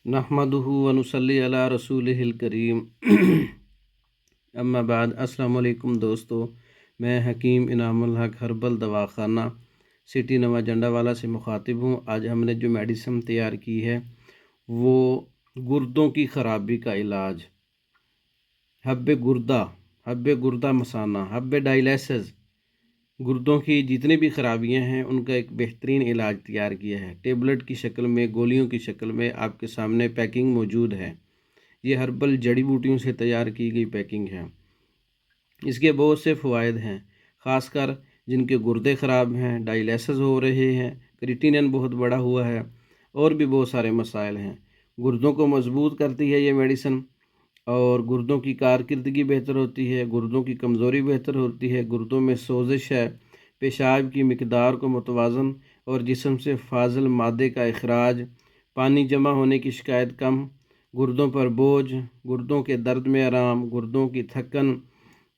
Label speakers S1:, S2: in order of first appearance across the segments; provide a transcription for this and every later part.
S1: नहमदुहु व नुसल्ली अला रसूलिहिल करीम अम्मा बाद। अस्सलाम वालेकुम दोस्तों, मैं हकीम इनामुल हक हर्बल दवाखाना सिटी नवा जंडावाला से मुखातिब हूँ। आज हमने जो मेडिसिन तैयार की है वो गुर्दों की ख़राबी का इलाज, हब्बे गुर्दा मसाना, हब्बे डायलिसिस, गुर्दों की जितनी भी ख़राबियां हैं उनका एक बेहतरीन इलाज तैयार किया है। टेबलेट की शक्ल में, गोलियों की शक्ल में आपके सामने पैकिंग मौजूद है। ये हर्बल जड़ी बूटियों से तैयार की गई पैकिंग है। इसके बहुत से फ़वाइद हैं, ख़ासकर जिनके गुर्दे ख़राब हैं, डायलिसिस हो रहे हैं, क्रिएटिनिन बहुत बड़ा हुआ है, और भी बहुत सारे मसाइल हैं। गुर्दों को मजबूत करती है ये मेडिसिन, और गुर्दों की कारकर्दगी बेहतर होती है, गुर्दों की कमज़ोरी बेहतर होती है, गुर्दों में सोजिश है, पेशाब की मिकदार को मुतवाज़न और जिस्म से फाजिल मादे का इखराज, पानी जमा होने की शिकायत कम, गुर्दों पर बोझ, गुर्दों के दर्द में आराम, गुर्दों की थकन,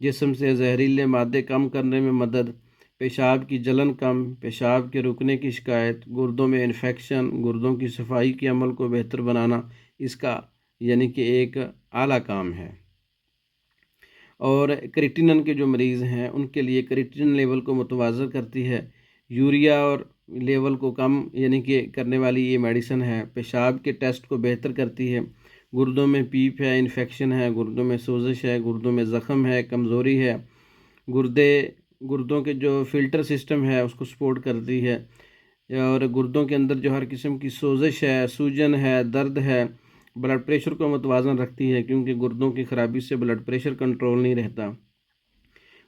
S1: जिस्म से जहरीले मादे कम करने में मदद, पेशाब की जलन कम, पेशाब के रुकने की शिकायत, गुर्दों में इन्फेक्शन, गुर्दों की सफाई के अमल को बेहतर बनाना इसका यानी कि एक आला काम है। और क्रिएटिनिन के जो मरीज़ हैं उनके लिए क्रिएटिनिन लेवल को मुतवाज़न करती है। यूरिया और लेवल को कम यानी कि करने वाली ये मेडिसिन है। पेशाब के टेस्ट को बेहतर करती है। गुर्दों में पीप है, इन्फेक्शन है, गुर्दों में सोजिश है, गुर्दों में ज़ख़म है, कमज़ोरी है, गुर्दों के जो फ़िल्टर सिस्टम है उसको सपोर्ट करती है। और गुर्दों के अंदर जो हर किस्म की सोजिश है, सूजन है, दर्द है, ब्लड प्रेशर को मुतवाज़न रखती है, क्योंकि गुर्दों की ख़राबी से ब्लड प्रेशर कंट्रोल नहीं रहता।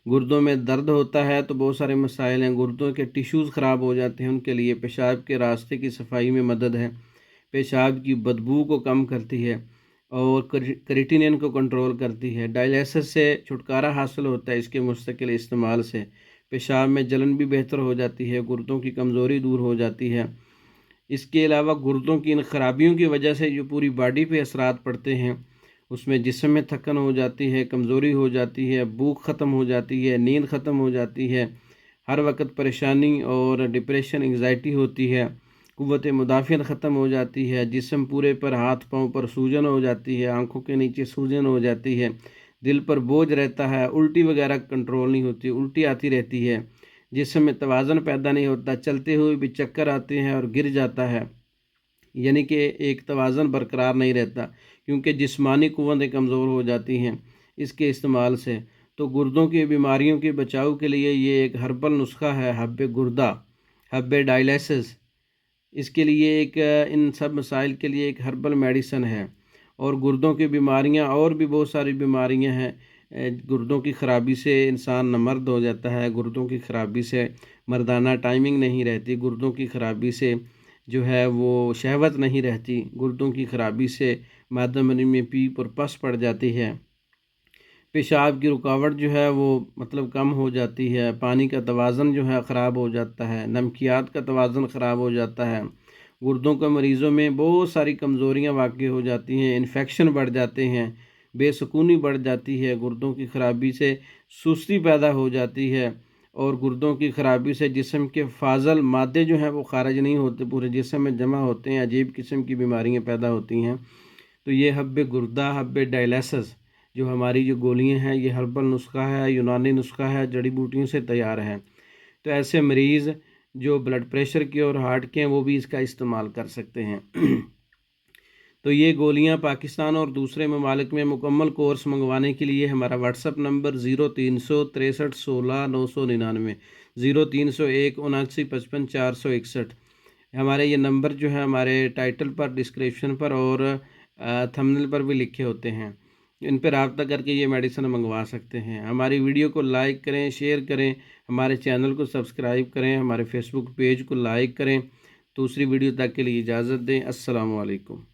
S1: गुर्दों में दर्द होता है तो बहुत सारे मसाइल हैं। गुर्दों के टिश्यूज़ ख़राब हो जाते हैं, उनके लिए पेशाब के रास्ते की सफाई में मदद है। पेशाब की बदबू को कम करती है और क्रिएटिनिन को कंट्रोल करती है। डायलिसिस से छुटकारा हासिल होता है इसके मुस्तकिल इस्तेमाल से। पेशाब में जलन भी बेहतर हो जाती है, गुर्दों की कमज़ोरी दूर हो जाती है। इसके अलावा गुर्दों की इन खराबियों की वजह से जो पूरी बॉडी पे असरात पड़ते हैं, उसमें जिस्म में थकन हो जाती है, कमज़ोरी हो जाती है, भूख ख़त्म हो जाती है, नींद ख़त्म हो जाती है, हर वक्त परेशानी और डिप्रेशन, एंग्जाइटी होती है, क़ुव्वत मुदाफ़ियत ख़त्म हो जाती है, जिस्म पूरे पर, हाथ पाँव पर सूजन हो जाती है, आँखों के नीचे सूजन हो जाती है, दिल पर बोझ रहता है, उल्टी वगैरह कंट्रोल नहीं होती, उल्टी आती रहती है, जिस्म में तवाज़न पैदा नहीं होता, चलते हुए भी चक्कर आते हैं और गिर जाता है, यानी कि एक तवाज़न बरकरार नहीं रहता, क्योंकि जिस्मानी क़ुव्वतें कमज़ोर हो जाती हैं इसके इस्तेमाल से। तो गुर्दों की बीमारियों के बचाव के लिए ये एक हर्बल नुस्खा है, हब्बे गुर्दा, हब्बे डायलिसिस। इसके लिए एक इन सब मसाइल के लिए एक हर्बल मेडिसिन है। और गुर्दों की बीमारियां और भी बहुत सारी बीमारियां हैं। गुर्दों की ख़राबी से इंसान नमर्द हो जाता है, गुर्दों की ख़राबी से मर्दाना टाइमिंग नहीं रहती, गुर्दों की ख़राबी से जो है वो शहवत नहीं रहती, गुर्दों की ख़राबी से मादमनी में पीप और पस पड़ जाती है, पेशाब की रुकावट जो है वो मतलब कम हो जाती है, पानी का तवाज़न जो है ख़राब हो जाता है, नमकियात का तवाज़न ख़राब हो जाता है, गुर्दों के मरीज़ों में बहुत सारी कमज़ोरियाँ वाक़ई हो जाती हैं, इन्फेक्शन बढ़ जाते हैं, बेसुकूनी बढ़ जाती है, गुर्दों की ख़राबी से सुस्ती पैदा हो जाती है, और गुर्दों की ख़राबी से जिस्म के फाजल मादे जो हैं वो खारिज नहीं होते, पूरे जिस्म में जमा होते हैं, अजीब किस्म की बीमारियाँ पैदा होती हैं। तो ये हब्बे गुर्दा, हब्बे डायलिसिस जो हमारी जो गोलियां हैं, ये हर्बल नुस्खा है, यूनानी नुस्खा है, जड़ी बूटियों से तैयार है। तो ऐसे मरीज़ जो ब्लड प्रेशर के और हार्ट के हैं वो भी इसका इस्तेमाल कर सकते हैं। तो ये गोलियां पाकिस्तान और दूसरे ममालिक में मुकम्मल कोर्स मंगवाने के लिए हमारा व्हाट्सअप नंबर 036316 999 0301 7955 461। हमारे ये नंबर जो है हमारे टाइटल पर, डिस्क्रिप्शन पर और थंबनेल पर भी लिखे होते हैं। इन पर रब्ता करके ये मेडिसिन मंगवा सकते हैं। हमारी वीडियो को लाइक करें, शेयर करें, हमारे चैनल को सब्सक्राइब करें, हमारे फेसबुक पेज को लाइक करें। दूसरी वीडियो तक के लिए इजाज़त दें। अस्सलामु अलैकुम।